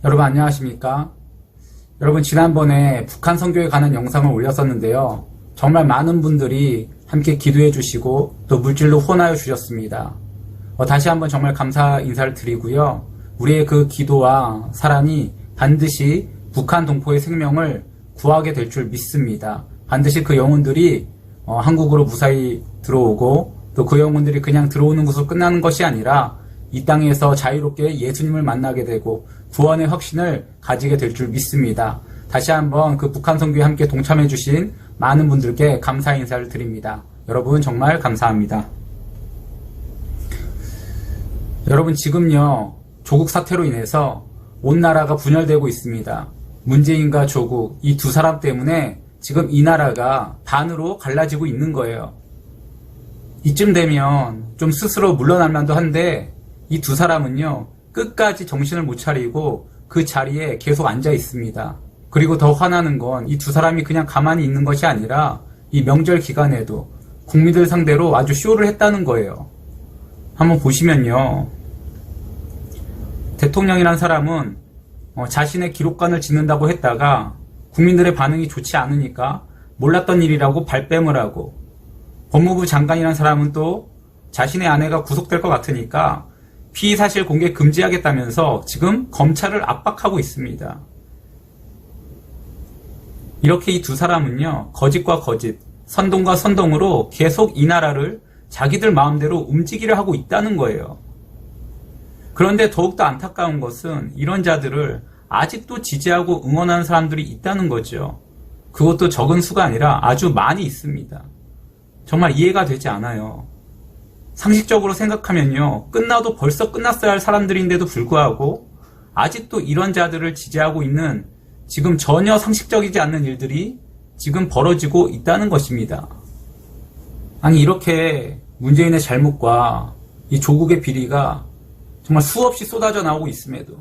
여러분 안녕하십니까? 여러분 지난번에 북한 선교에 관한 영상을 올렸었는데요. 정말 많은 분들이 함께 기도해 주시고 또 물질로 후원하여 주셨습니다. 다시 한번 정말 감사 인사를 드리고요. 우리의 그 기도와 사랑이 반드시 북한 동포의 생명을 구하게 될 줄 믿습니다. 반드시 그 영혼들이 한국으로 무사히 들어오고 또 그 영혼들이 그냥 들어오는 것으로 끝나는 것이 아니라 이 땅에서 자유롭게 예수님을 만나게 되고 구원의 확신을 가지게 될 줄 믿습니다. 다시 한번 그 북한 선교에 함께 동참해 주신 많은 분들께 감사 인사를 드립니다. 여러분 정말 감사합니다. 여러분 지금요 조국 사태로 인해서 온 나라가 분열되고 있습니다. 문재인과 조국 이 두 사람 때문에 지금 이 나라가 반으로 갈라지고 있는 거예요. 이쯤 되면 좀 스스로 물러날 만도 한데 이 두 사람은요 끝까지 정신을 못 차리고 그 자리에 계속 앉아 있습니다. 그리고 더 화나는 건 이 두 사람이 그냥 가만히 있는 것이 아니라 이 명절 기간에도 국민들 상대로 아주 쇼를 했다는 거예요. 한번 보시면요 대통령이란 사람은 자신의 기록관을 짓는다고 했다가 국민들의 반응이 좋지 않으니까 몰랐던 일이라고 발뺌을 하고, 법무부 장관이란 사람은 또 자신의 아내가 구속될 것 같으니까 피의 사실 공개 금지하겠다면서 지금 검찰을 압박하고 있습니다. 이렇게 이 두 사람은요 거짓과 거짓, 선동과 선동으로 계속 이 나라를 자기들 마음대로 움직이려 하고 있다는 거예요. 그런데 더욱더 안타까운 것은 이런 자들을 아직도 지지하고 응원하는 사람들이 있다는 거죠. 그것도 적은 수가 아니라 아주 많이 있습니다. 정말 이해가 되지 않아요. 상식적으로 생각하면요 끝나도 벌써 끝났어야 할 사람들인데도 불구하고 아직도 이런 자들을 지지하고 있는 지금 전혀 상식적이지 않는 일들이 지금 벌어지고 있다는 것입니다. 아니 이렇게 문재인의 잘못과 이 조국의 비리가 정말 수없이 쏟아져 나오고 있음에도,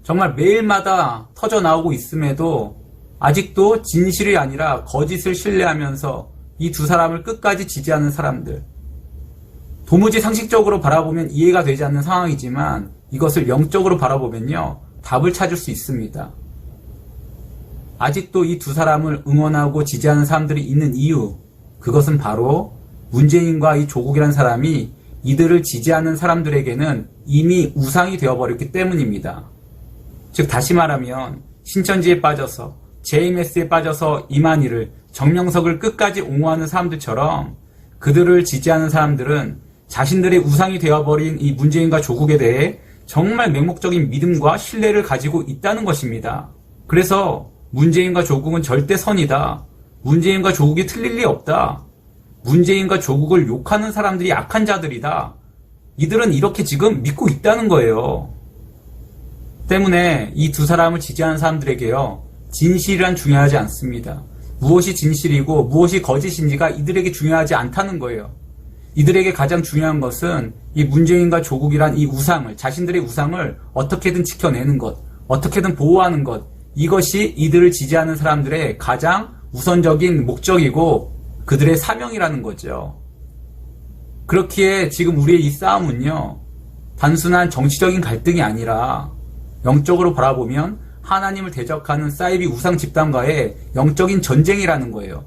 정말 매일마다 터져 나오고 있음에도 아직도 진실이 아니라 거짓을 신뢰하면서 이 두 사람을 끝까지 지지하는 사람들, 도무지 상식적으로 바라보면 이해가 되지 않는 상황이지만 이것을 영적으로 바라보면요 답을 찾을 수 있습니다. 아직도 이 두 사람을 응원하고 지지하는 사람들이 있는 이유, 그것은 바로 문재인과 이 조국이라는 사람이 이들을 지지하는 사람들에게는 이미 우상이 되어버렸기 때문입니다. 즉 다시 말하면 신천지에 빠져서 JMS에 빠져서 이만희를, 정명석을 끝까지 옹호하는 사람들처럼 그들을 지지하는 사람들은 자신들의 우상이 되어버린 이 문재인과 조국에 대해 정말 맹목적인 믿음과 신뢰를 가지고 있다는 것입니다. 그래서 문재인과 조국은 절대 선이다, 문재인과 조국이 틀릴 리 없다, 문재인과 조국을 욕하는 사람들이 악한 자들이다, 이들은 이렇게 지금 믿고 있다는 거예요. 때문에 이 두 사람을 지지하는 사람들에게요 진실이란 중요하지 않습니다. 무엇이 진실이고 무엇이 거짓인지가 이들에게 중요하지 않다는 거예요. 이들에게 가장 중요한 것은 이 문재인과 조국이란 이 우상을, 자신들의 우상을 어떻게든 지켜내는 것, 어떻게든 보호하는 것, 이것이 이들을 지지하는 사람들의 가장 우선적인 목적이고 그들의 사명이라는 거죠. 그렇기에 지금 우리의 이 싸움은요 단순한 정치적인 갈등이 아니라 영적으로 바라보면 하나님을 대적하는 사이비 우상 집단과의 영적인 전쟁이라는 거예요.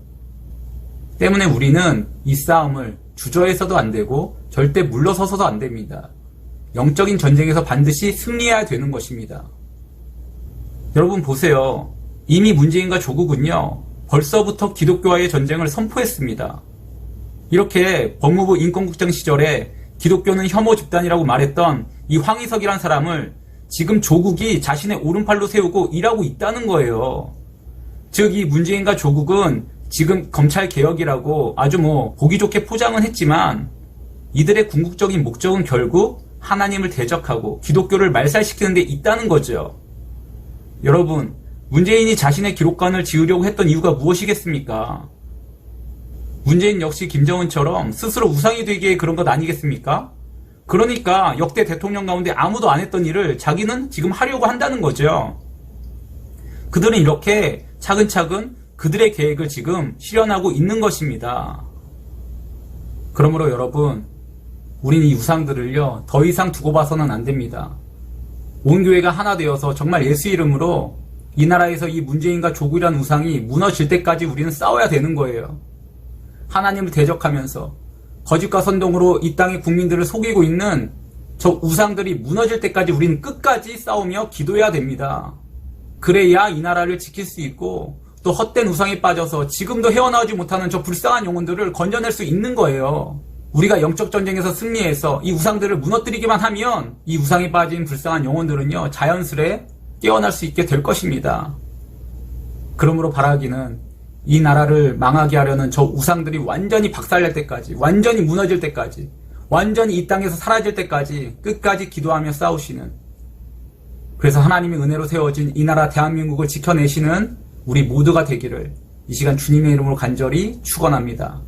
때문에 우리는 이 싸움을 주저해서도 안 되고 절대 물러서서도 안 됩니다. 영적인 전쟁에서 반드시 승리해야 되는 것입니다. 여러분 보세요. 이미 문재인과 조국은요 벌써부터 기독교와의 전쟁을 선포했습니다. 이렇게 법무부 인권국장 시절에 기독교는 혐오 집단이라고 말했던 이 황희석이란 사람을 지금 조국이 자신의 오른팔로 세우고 일하고 있다는 거예요. 즉 이 문재인과 조국은 지금 검찰개혁이라고 아주 보기 좋게 포장은 했지만 이들의 궁극적인 목적은 결국 하나님을 대적하고 기독교를 말살시키는 데 있다는 거죠. 여러분, 문재인이 자신의 기록관을 지으려고 했던 이유가 무엇이겠습니까? 문재인 역시 김정은처럼 스스로 우상이 되기에 그런 것 아니겠습니까? 그러니까 역대 대통령 가운데 아무도 안 했던 일을 자기는 지금 하려고 한다는 거죠. 그들은 이렇게 차근차근 그들의 계획을 지금 실현하고 있는 것입니다. 그러므로 여러분, 우리는 이 우상들을요 더 이상 두고 봐서는 안 됩니다. 온 교회가 하나 되어서 정말 예수 이름으로 이 나라에서 이 문재인과 조국이라는 우상이 무너질 때까지 우리는 싸워야 되는 거예요. 하나님을 대적하면서 거짓과 선동으로 이 땅의 국민들을 속이고 있는 저 우상들이 무너질 때까지 우리는 끝까지 싸우며 기도해야 됩니다. 그래야 이 나라를 지킬 수 있고 또 헛된 우상에 빠져서 지금도 헤어나오지 못하는 저 불쌍한 영혼들을 건져낼 수 있는 거예요. 우리가 영적 전쟁에서 승리해서 이 우상들을 무너뜨리기만 하면 이 우상에 빠진 불쌍한 영혼들은요, 자연스레 깨어날 수 있게 될 것입니다. 그러므로 바라기는 이 나라를 망하게 하려는 저 우상들이 완전히 박살날 때까지, 완전히 무너질 때까지, 완전히 이 땅에서 사라질 때까지 끝까지 기도하며 싸우시는, 그래서 하나님의 은혜로 세워진 이 나라 대한민국을 지켜내시는 우리 모두가 되기를 이 시간 주님의 이름으로 간절히 축원합니다.